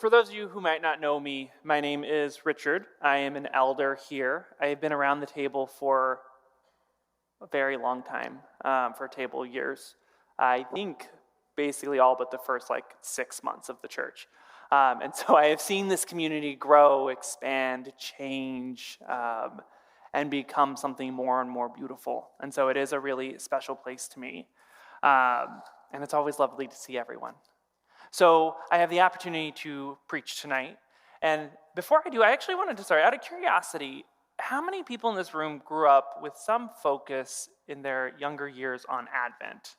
For those of you who might not know me, my name is Richard. I am an elder here. I have been around the table for a very long time, for table years. I think basically all but the first 6 months of the church. And so I have seen this community grow, expand, change, and become something more and more beautiful. And so it is a really special place to me. And it's always lovely to see everyone. So I have the opportunity to preach tonight. And before I do, I actually wanted to start, out of curiosity, how many people in this room grew up with some focus in their younger years on Advent?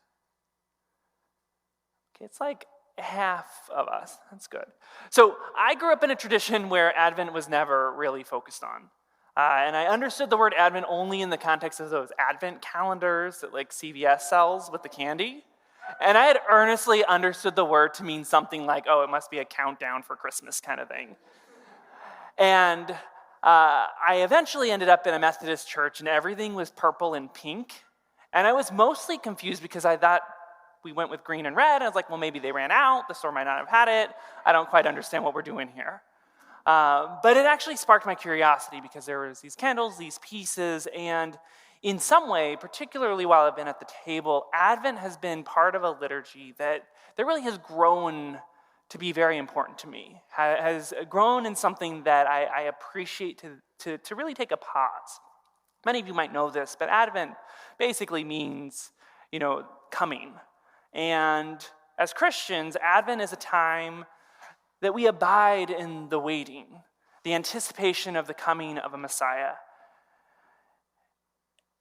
Okay, it's like half of us. That's good. So I grew up in a tradition where Advent was never really focused on. And I understood the word Advent only in the context of those Advent calendars that CVS sells with the candy. And I had earnestly understood the word to mean something like, oh, it must be a countdown for Christmas kind of thing. And I eventually ended up in a Methodist church, and everything was purple and pink. And I was mostly confused because I thought we went with green and red. I was like, well, maybe they ran out. The store might not have had it. I don't quite understand what we're doing here. But it actually sparked my curiosity because there was these candles, these pieces, and in some way, particularly while I've been at the table, Advent has been part of a liturgy that really has grown to be very important to me, has grown in something that I appreciate to really take a pause. Many of you might know this, but Advent basically means, coming. And as Christians, Advent is a time that we abide in the waiting, the anticipation of the coming of a Messiah.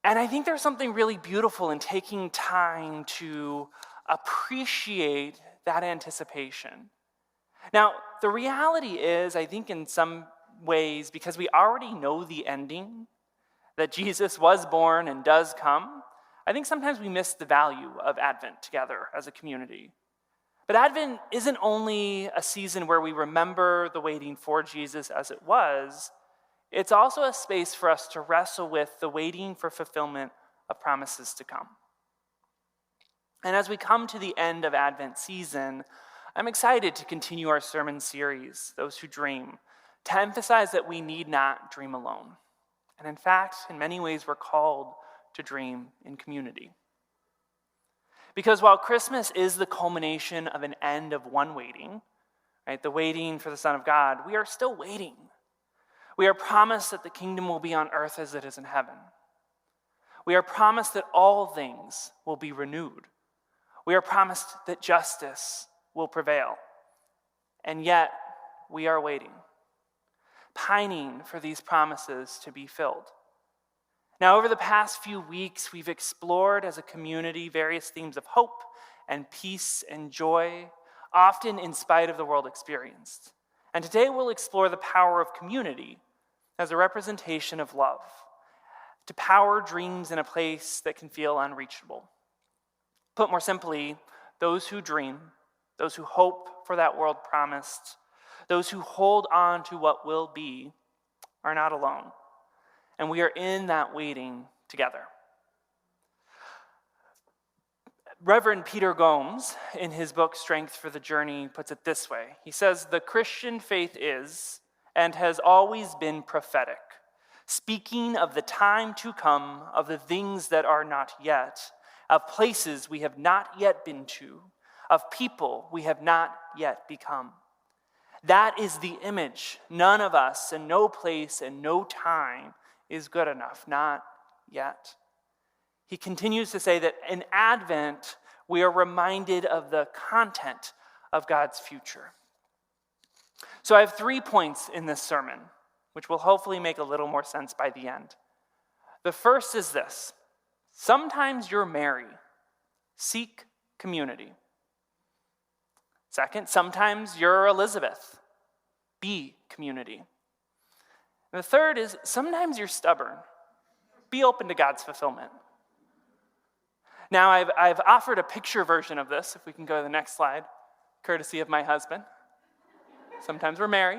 And I think there's something really beautiful in taking time to appreciate that anticipation. Now, the reality is, I think in some ways, because we already know the ending, that Jesus was born and does come, I think sometimes we miss the value of Advent together as a community. But Advent isn't only a season where we remember the waiting for Jesus as it was. It's also a space for us to wrestle with the waiting for fulfillment of promises to come. And as we come to the end of Advent season, I'm excited to continue our sermon series, Those Who Dream, to emphasize that we need not dream alone. And in fact, in many ways, we're called to dream in community. Because while Christmas is the culmination of an end of one waiting, right, the waiting for the Son of God, we are still waiting. We are promised that the kingdom will be on earth as it is in heaven. We are promised that all things will be renewed. We are promised that justice will prevail. And yet, we are waiting, pining for these promises to be filled. Now, over the past few weeks, we've explored as a community various themes of hope and peace and joy, often in spite of the world experienced. And today we'll explore the power of community as a representation of love, to power dreams in a place that can feel unreachable. Put more simply, those who dream, those who hope for that world promised, those who hold on to what will be, are not alone. And we are in that waiting together. Reverend Peter Gomes, in his book, Strength for the Journey, puts it this way. He says, the Christian faith is and has always been prophetic, speaking of the time to come, of the things that are not yet, of places we have not yet been to, of people we have not yet become. That is the image. None of us and no place and no time is good enough, not yet. He continues to say that in Advent, we are reminded of the content of God's future. So I have 3 points in this sermon, which will hopefully make a little more sense by the end. The first is this: sometimes you're Mary, seek community. Second, sometimes you're Elizabeth, be community. And the third is sometimes you're stubborn, be open to God's fulfillment. Now, I've offered a picture version of this, if we can go to the next slide, courtesy of my husband. Sometimes we're Mary,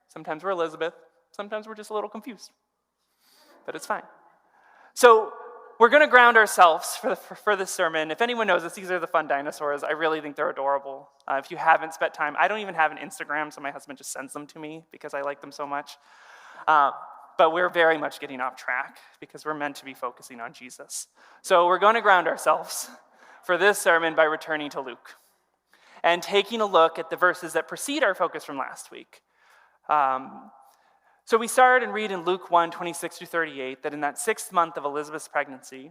sometimes we're Elizabeth, sometimes we're just a little confused. But it's fine. So we're going to ground ourselves for this sermon. If anyone knows us, these are the fun dinosaurs. I really think they're adorable. If you haven't spent time, I don't even have an Instagram, so my husband just sends them to me because I like them so much. But we're very much getting off track because we're meant to be focusing on Jesus. So we're going to ground ourselves for this sermon by returning to Luke and taking a look at the verses that precede our focus from last week. So we start and read in Luke 1, 26 through 38, that in that 6th month of Elizabeth's pregnancy,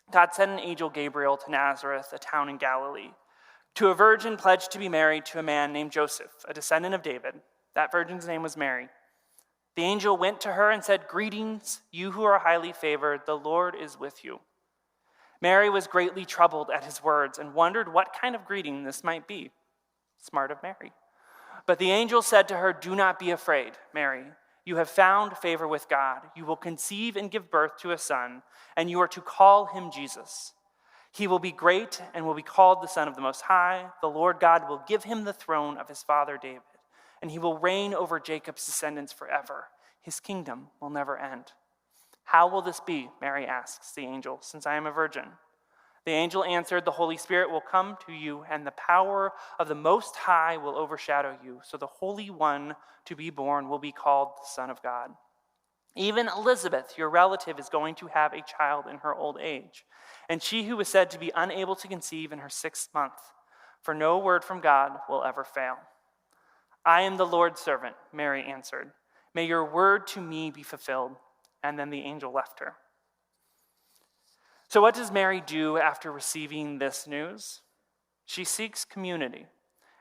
God sent an angel Gabriel to Nazareth, a town in Galilee, to a virgin pledged to be married to a man named Joseph, a descendant of David. That virgin's name was Mary. The angel went to her and said, "Greetings, you who are highly favored, the Lord is with you." Mary was greatly troubled at his words and wondered what kind of greeting this might be. Smart of Mary. But the angel said to her, "Do not be afraid, Mary. You have found favor with God. You will conceive and give birth to a son, and you are to call him Jesus. He will be great and will be called the Son of the Most High. The Lord God will give him the throne of his father David, and he will reign over Jacob's descendants forever. His kingdom will never end." "How will this be?" Mary asks the angel, "since I am a virgin?" The angel answered, "The Holy Spirit will come to you, and the power of the Most High will overshadow you. So the Holy One to be born will be called the Son of God. Even Elizabeth, your relative, is going to have a child in her old age, and she who was said to be unable to conceive in her 6th month, for no word from God will ever fail." "I am the Lord's servant," Mary answered. "May your word to me be fulfilled." And then the angel left her. So what does Mary do after receiving this news? She seeks community,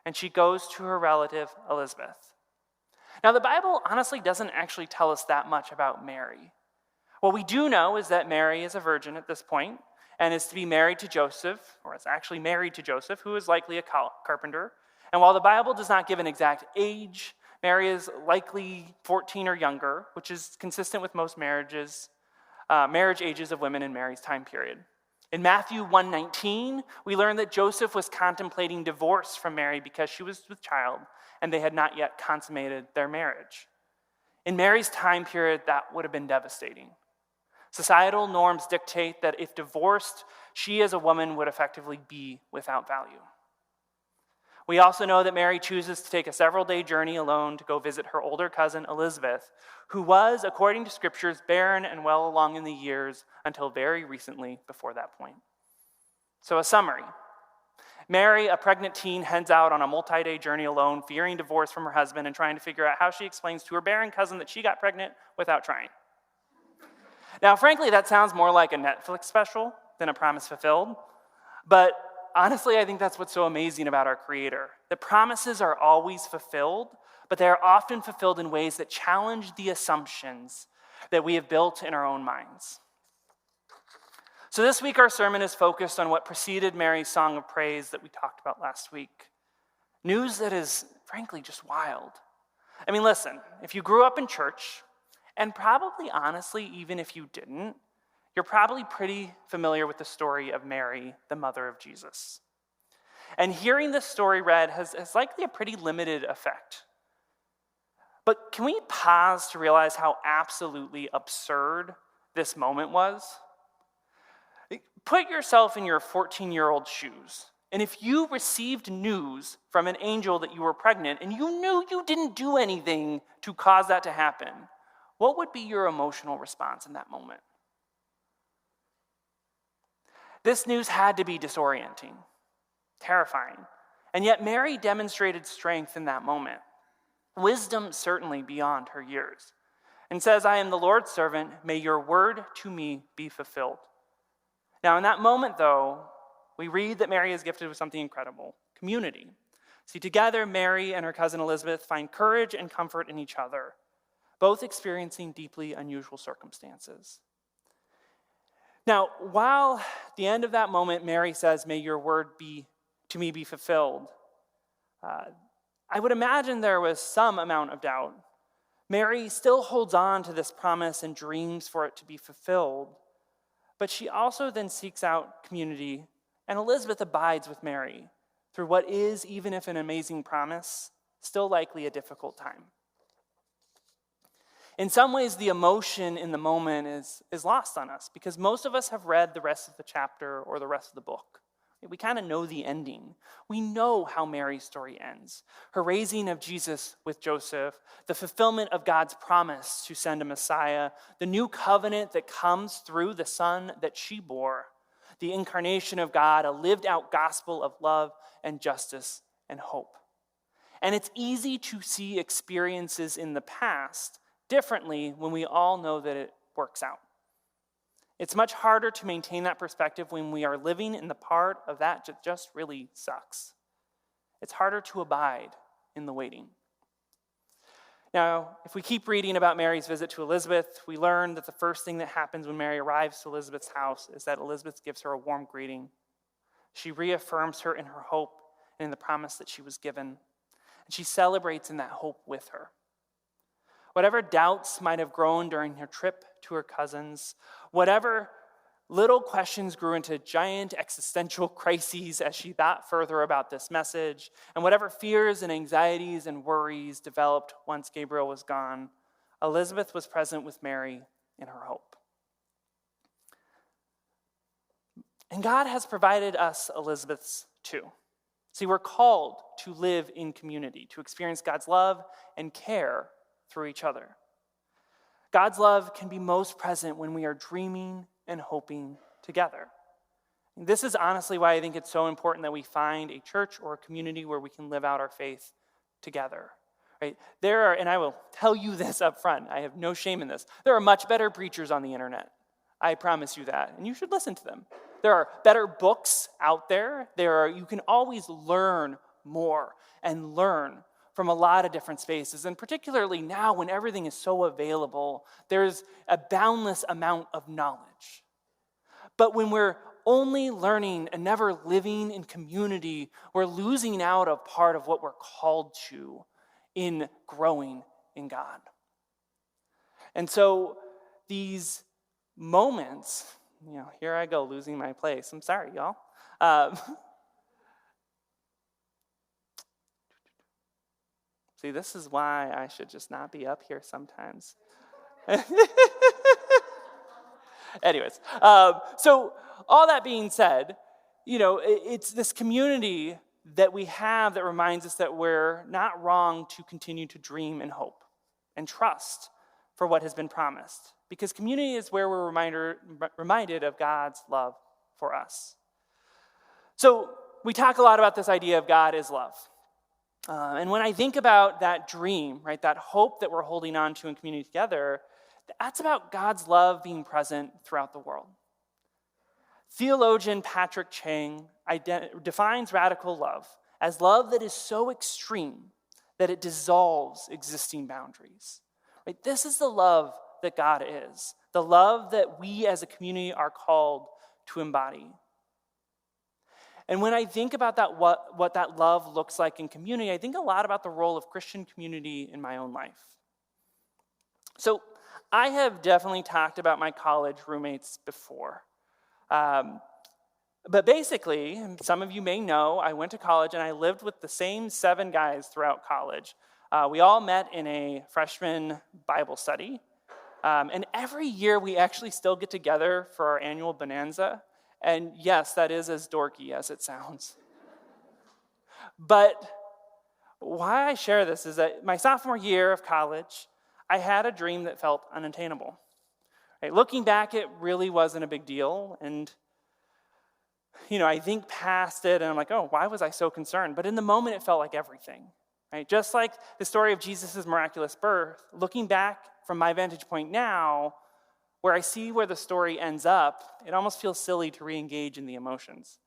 and she goes to her relative Elizabeth. Now, the Bible honestly doesn't actually tell us that much about Mary. What we do know is that Mary is a virgin at this point and is to be married to Joseph, or is actually married to Joseph, who is likely a carpenter. And while the Bible does not give an exact age, Mary is likely 14 or younger, which is consistent with most marriage ages of women in Mary's time period. In Matthew 1:19, we learn that Joseph was contemplating divorce from Mary because she was with child and they had not yet consummated their marriage. In Mary's time period, that would have been devastating. Societal norms dictate that if divorced, she as a woman would effectively be without value. We also know that Mary chooses to take a several-day journey alone to go visit her older cousin Elizabeth, who was, according to scriptures, barren and well along in the years until very recently before that point. So a summary. Mary, a pregnant teen, heads out on a multi-day journey alone, fearing divorce from her husband and trying to figure out how she explains to her barren cousin that she got pregnant without trying. Now, frankly, that sounds more like a Netflix special than a promise fulfilled, but honestly, I think that's what's so amazing about our Creator. The promises are always fulfilled, but they are often fulfilled in ways that challenge the assumptions that we have built in our own minds. So this week, our sermon is focused on what preceded Mary's song of praise that we talked about last week. News that is, frankly, just wild. I mean, listen, if you grew up in church, and probably honestly, even if you didn't, you're probably pretty familiar with the story of Mary, the mother of Jesus. And hearing this story read has likely a pretty limited effect. But can we pause to realize how absolutely absurd this moment was? Put yourself in your 14-year-old shoes. And if you received news from an angel that you were pregnant and you knew you didn't do anything to cause that to happen, what would be your emotional response in that moment? This news had to be disorienting, terrifying, and yet Mary demonstrated strength in that moment, wisdom certainly beyond her years, and says, "I am the Lord's servant, may your word to me be fulfilled." Now, in that moment, though, we read that Mary is gifted with something incredible, community. See, together, Mary and her cousin Elizabeth find courage and comfort in each other, both experiencing deeply unusual circumstances. Now, while at the end of that moment, Mary says, "May your word to me be fulfilled," I would imagine there was some amount of doubt. Mary still holds on to this promise and dreams for it to be fulfilled, but she also then seeks out community, and Elizabeth abides with Mary through what is, even if an amazing promise, still likely a difficult time. In some ways, the emotion in the moment is lost on us because most of us have read the rest of the chapter or the rest of the book. We kind of know the ending. We know how Mary's story ends. Her raising of Jesus with Joseph, the fulfillment of God's promise to send a Messiah, the new covenant that comes through the Son that she bore, the incarnation of God, a lived out gospel of love and justice and hope. And it's easy to see experiences in the past differently when we all know that it works out. It's much harder to maintain that perspective when we are living in the part of that just really sucks. It's harder to abide in the waiting. Now, if we keep reading about Mary's visit to Elizabeth, we learn that the first thing that happens when Mary arrives to Elizabeth's house is that Elizabeth gives her a warm greeting. She reaffirms her in her hope and in the promise that she was given. And she celebrates in that hope with her. Whatever doubts might have grown during her trip to her cousins, whatever little questions grew into giant existential crises as she thought further about this message, and whatever fears and anxieties and worries developed once Gabriel was gone, Elizabeth was present with Mary in her hope. And God has provided us Elizabeths too. See, we're called to live in community, to experience God's love and care through each other. God's love can be most present when we are dreaming and hoping together. And this is honestly why I think it's so important that we find a church or a community where we can live out our faith together. Right? And I will tell you this up front, I have no shame in this. There are much better preachers on the internet. I promise you that, and you should listen to them. There are better books out there. You can always learn more and learn from a lot of different spaces. And particularly now when everything is so available, there's a boundless amount of knowledge. But when we're only learning and never living in community, we're losing out of part of what we're called to in growing in God. And so these moments, here I go losing my place. I'm sorry, y'all. See, this is why I should just not be up here sometimes. Anyways, so all that being said, it's this community that we have that reminds us that we're not wrong to continue to dream and hope and trust for what has been promised. Because community is where we're reminded of God's love for us. So we talk a lot about this idea of God is love. And when I think about that dream, right, that hope that we're holding on to in community together, that's about God's love being present throughout the world. Theologian Patrick Chang defines radical love as love that is so extreme that it dissolves existing boundaries. Right? This is the love that God is, the love that we as a community are called to embody. And when I think about that, what that love looks like in community, I think a lot about the role of Christian community in my own life. So I have definitely talked about my college roommates before. But basically, some of you may know, I went to college and I lived with the same 7 guys throughout college. We all met in a freshman Bible study. And every year we actually still get together for our annual bonanza. And yes, that is as dorky as it sounds. But why I share this is that my sophomore year of college, I had a dream that felt unattainable. Right? Looking back, it really wasn't a big deal. And, I think past it and I'm like, oh, why was I so concerned? But in the moment, it felt like everything. Right? Just like the story of Jesus' miraculous birth, looking back from my vantage point now, where I see where the story ends up, it almost feels silly to re-engage in the emotions.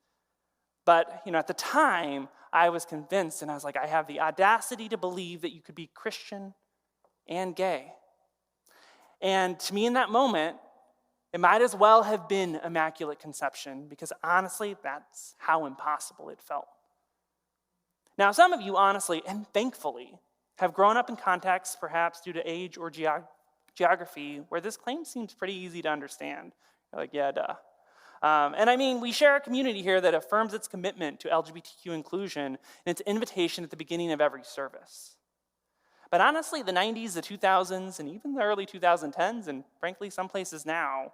But, at the time, I was convinced, and I was like, I have the audacity to believe that you could be Christian and gay. And to me in that moment, it might as well have been Immaculate Conception, because honestly, that's how impossible it felt. Now, some of you honestly, and thankfully, have grown up in contexts, perhaps due to age or geography, where this claim seems pretty easy to understand. You're like, yeah, duh. And I mean, we share a community here that affirms its commitment to LGBTQ inclusion and its invitation at the beginning of every service. But honestly, the 90s, the 2000s, and even the early 2010s, and frankly, some places now,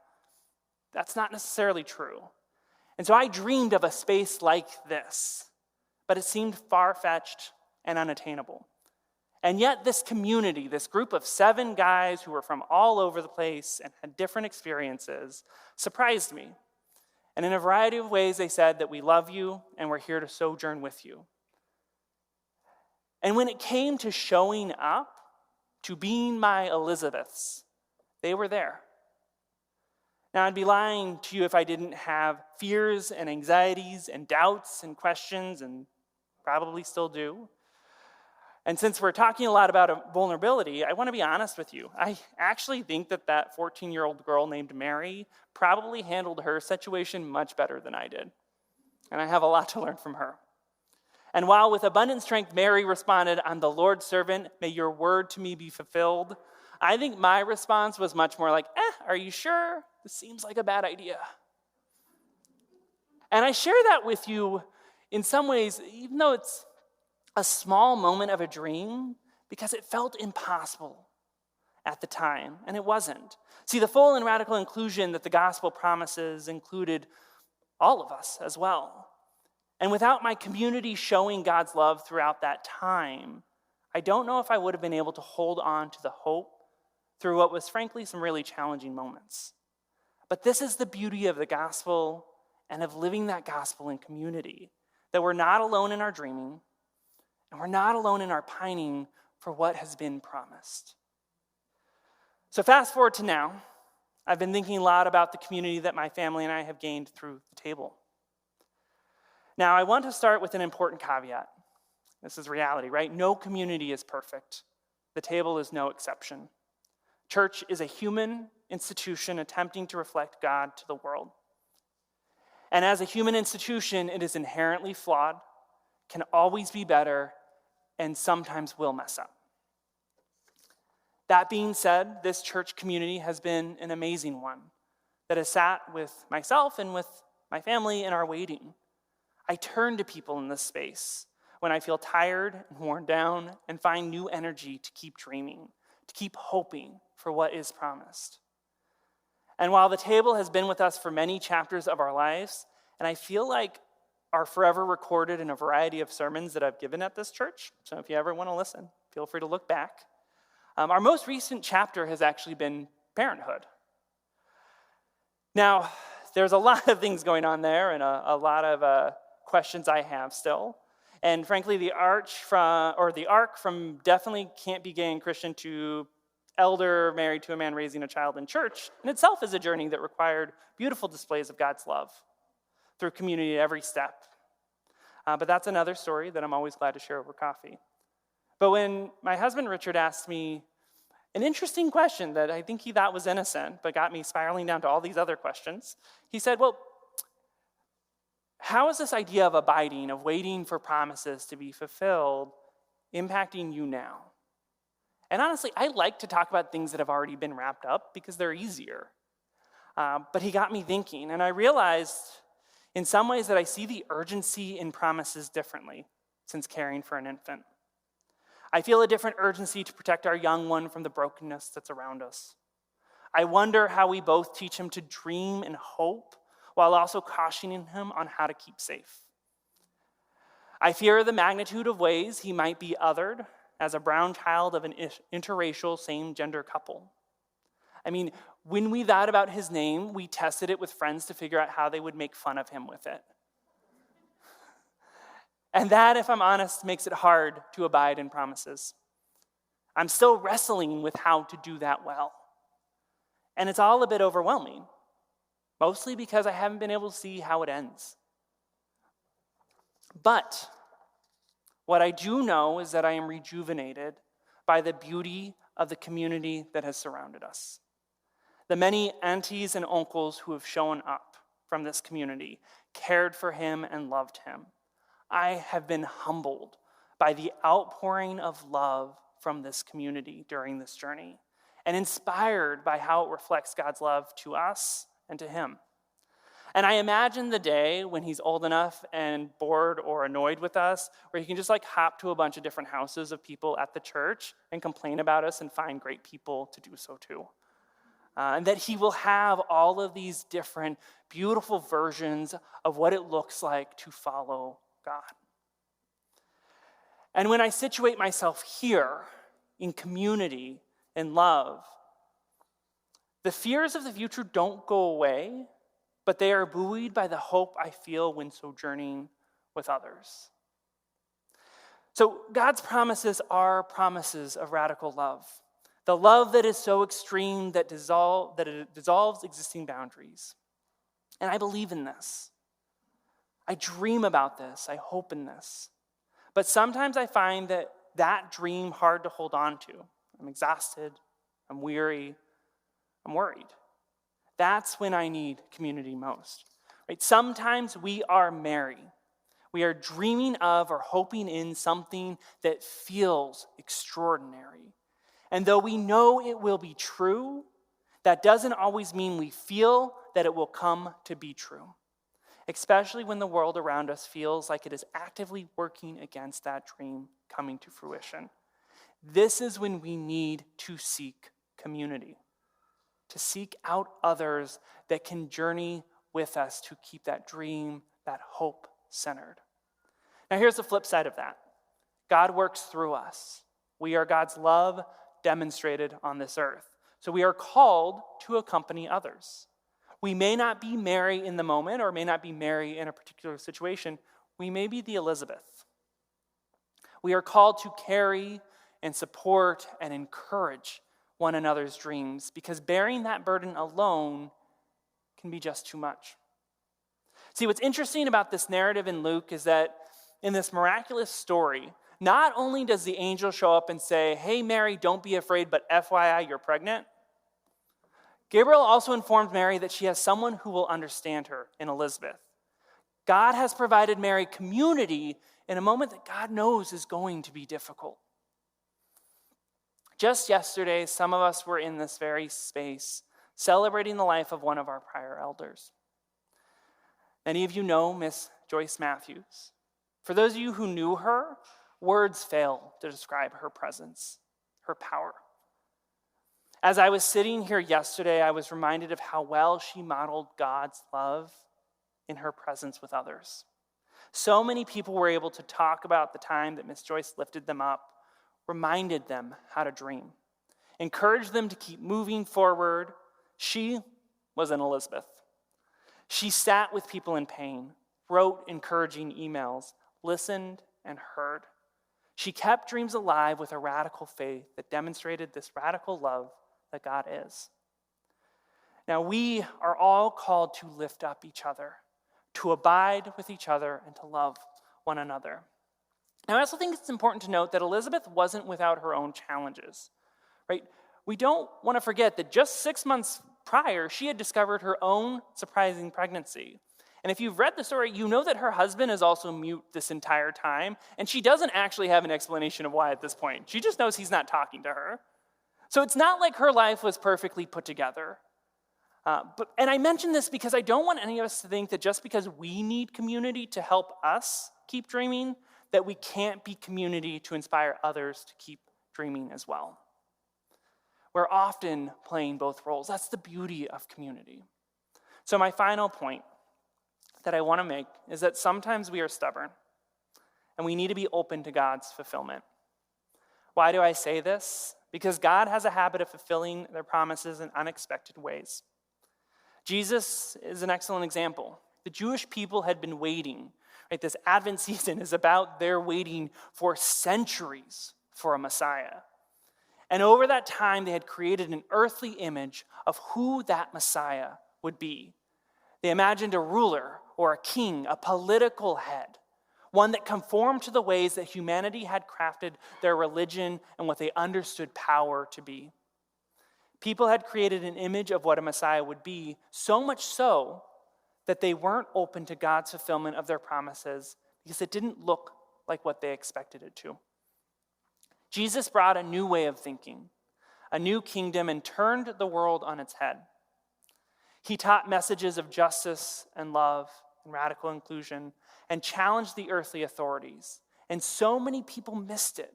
that's not necessarily true. And so I dreamed of a space like this, but it seemed far-fetched and unattainable. And yet this community, this group of 7 guys who were from all over the place and had different experiences, surprised me. And in a variety of ways, they said that we love you and we're here to sojourn with you. And when it came to showing up, to being my Elizabeths, they were there. Now, I'd be lying to you if I didn't have fears and anxieties and doubts and questions, and probably still do. And since we're talking a lot about vulnerability, I want to be honest with you. I actually think that 14-year-old girl named Mary probably handled her situation much better than I did. And I have a lot to learn from her. And while with abundant strength Mary responded, "I'm the Lord's servant, may your word to me be fulfilled," I think my response was much more like, are you sure? This seems like a bad idea. And I share that with you in some ways, even though it's a small moment of a dream, because it felt impossible at the time, and it wasn't. See, the full and radical inclusion that the gospel promises included all of us as well. And without my community showing God's love throughout that time, I don't know if I would have been able to hold on to the hope through what was frankly some really challenging moments. But this is the beauty of the gospel and of living that gospel in community, that we're not alone in our dreaming, and we're not alone in our pining for what has been promised. So fast forward to now, I've been thinking a lot about the community that my family and I have gained through the table. Now, I want to start with an important caveat. This is reality, right? No community is perfect. The table is no exception. Church is a human institution attempting to reflect God to the world. And as a human institution, it is inherently flawed, can always be better, and sometimes will mess up. That being said, this church community has been an amazing one that has sat with myself and with my family in our waiting. I turn to people in this space when I feel tired and worn down and find new energy to keep dreaming, to keep hoping for what is promised. And while the table has been with us for many chapters of our lives, and I feel like are forever recorded in a variety of sermons that I've given at this church, so if you ever want to listen, feel free to look back. Our most recent chapter has actually been parenthood. Now, there's a lot of things going on there and a lot of questions I have still. And frankly, the arc from definitely can't be gay and Christian to elder married to a man raising a child in church in itself is a journey that required beautiful displays of God's love through community at every step. But that's another story that I'm always glad to share over coffee. But when my husband Richard asked me an interesting question that I think he thought was innocent, but got me spiraling down to all these other questions, he said, well, how is this idea of abiding, of waiting for promises to be fulfilled, impacting you now? And honestly, I like to talk about things that have already been wrapped up because they're easier. But he got me thinking, and I realized in some ways that I see the urgency in promises differently since caring for an infant. I feel a different urgency to protect our young one from the brokenness that's around us. I wonder how we both teach him to dream and hope while also cautioning him on how to keep safe. I fear the magnitude of ways he might be othered as a brown child of an interracial same-gender couple. I mean, when we thought about his name, we tested it with friends to figure out how they would make fun of him with it. And that, if I'm honest, makes it hard to abide in promises. I'm still wrestling with how to do that well. And it's all a bit overwhelming, mostly because I haven't been able to see how it ends. But what I do know is that I am rejuvenated by the beauty of the community that has surrounded us. The many aunties and uncles who have shown up from this community, cared for him and loved him. I have been humbled by the outpouring of love from this community during this journey and inspired by how it reflects God's love to us and to him. And I imagine the day when he's old enough and bored or annoyed with us, where he can just hop to a bunch of different houses of people at the church and complain about us and find great people to do so too. And that he will have all of these different beautiful versions of what it looks like to follow God. And when I situate myself here in community and love, the fears of the future don't go away, but they are buoyed by the hope I feel when sojourning with others. So God's promises are promises of radical love. The love that is so extreme that it dissolves existing boundaries. And I believe in this. I dream about this. I hope in this. But sometimes I find that dream hard to hold on to. I'm exhausted. I'm weary. I'm worried. That's when I need community most. Right? Sometimes we are merry. We are dreaming of or hoping in something that feels extraordinary. And though we know it will be true, that doesn't always mean we feel that it will come to be true, especially when the world around us feels like it is actively working against that dream coming to fruition. This is when we need to seek community, to seek out others that can journey with us to keep that dream, that hope centered. Now here's the flip side of that. God works through us. We are God's love demonstrated on this earth. So we are called to accompany others. We may not be Mary in the moment or may not be Mary in a particular situation. We may be the Elizabeth. We are called to carry and support and encourage one another's dreams because bearing that burden alone can be just too much. See, what's interesting about this narrative in Luke is that in this miraculous story, not only does the angel show up and say, "Hey, Mary, don't be afraid, but FYI, you're pregnant," Gabriel also informed Mary that she has someone who will understand her in Elizabeth. God has provided Mary community in a moment that God knows is going to be difficult. Just yesterday, some of us were in this very space celebrating the life of one of our prior elders. Many of you know Miss Joyce Matthews. For those of you who knew her, words fail to describe her presence, her power. As I was sitting here yesterday, I was reminded of how well she modeled God's love in her presence with others. So many people were able to talk about the time that Miss Joyce lifted them up, reminded them how to dream, encouraged them to keep moving forward. She was an Elizabeth. She sat with people in pain, wrote encouraging emails, listened and heard. She kept dreams alive with a radical faith that demonstrated this radical love that God is. Now, we are all called to lift up each other, to abide with each other, and to love one another. Now, I also think it's important to note that Elizabeth wasn't without her own challenges, right? We don't want to forget that just 6 months prior, she had discovered her own surprising pregnancy. And if you've read the story, you know that her husband is also mute this entire time, and she doesn't actually have an explanation of why at this point. She just knows he's not talking to her. So it's not like her life was perfectly put together. And I mention this because I don't want any of us to think that just because we need community to help us keep dreaming, that we can't be community to inspire others to keep dreaming as well. We're often playing both roles. That's the beauty of community. So my final point that I want to make is that sometimes we are stubborn and we need to be open to God's fulfillment. Why do I say this? Because God has a habit of fulfilling their promises in unexpected ways. Jesus is an excellent example. The Jewish people had been waiting. Right? This Advent season is about their waiting for centuries for a Messiah. And over that time, they had created an earthly image of who that Messiah would be. They imagined a ruler or a king, a political head, one that conformed to the ways that humanity had crafted their religion and what they understood power to be. People had created an image of what a Messiah would be, so much so that they weren't open to God's fulfillment of their promises because it didn't look like what they expected it to. Jesus brought a new way of thinking, a new kingdom, and turned the world on its head. He taught messages of justice and love and radical inclusion and challenged the earthly authorities. And so many people missed it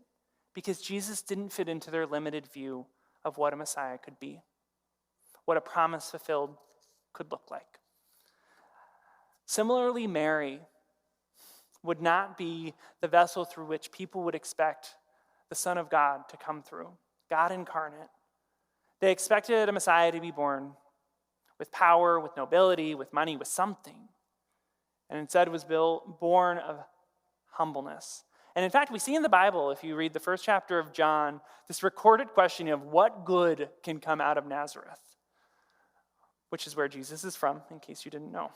because Jesus didn't fit into their limited view of what a Messiah could be, what a promise fulfilled could look like. Similarly, Mary would not be the vessel through which people would expect the Son of God to come through, God incarnate. They expected a Messiah to be born with power, with nobility, with money, with something. And instead was born of humbleness. And in fact, we see in the Bible, if you read the first chapter of John, this recorded question of what good can come out of Nazareth, which is where Jesus is from, in case you didn't know.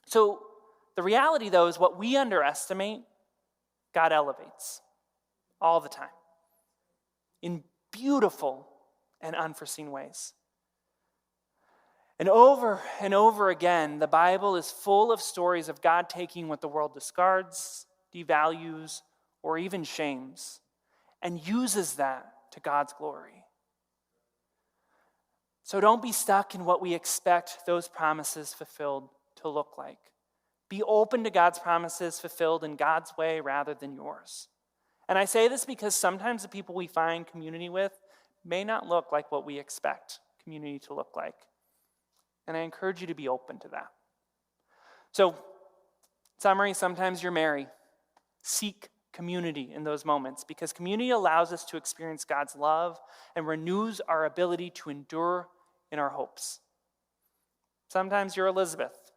So the reality, though, is what we underestimate, God elevates all the time in beautiful and unforeseen ways. And over again, the Bible is full of stories of God taking what the world discards, devalues, or even shames, and uses that to God's glory. So don't be stuck in what we expect those promises fulfilled to look like. Be open to God's promises fulfilled in God's way rather than yours. And I say this because sometimes the people we find community with may not look like what we expect community to look like. And I encourage you to be open to that. So, summary, sometimes you're Mary. Seek community in those moments because community allows us to experience God's love and renews our ability to endure in our hopes. Sometimes you're Elizabeth.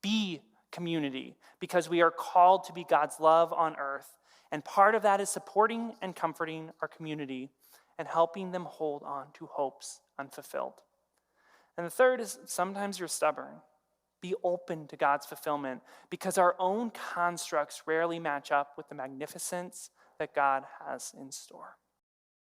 Be community because we are called to be God's love on earth. And part of that is supporting and comforting our community and helping them hold on to hopes unfulfilled. And the third is sometimes you're stubborn. Be open to God's fulfillment because our own constructs rarely match up with the magnificence that God has in store.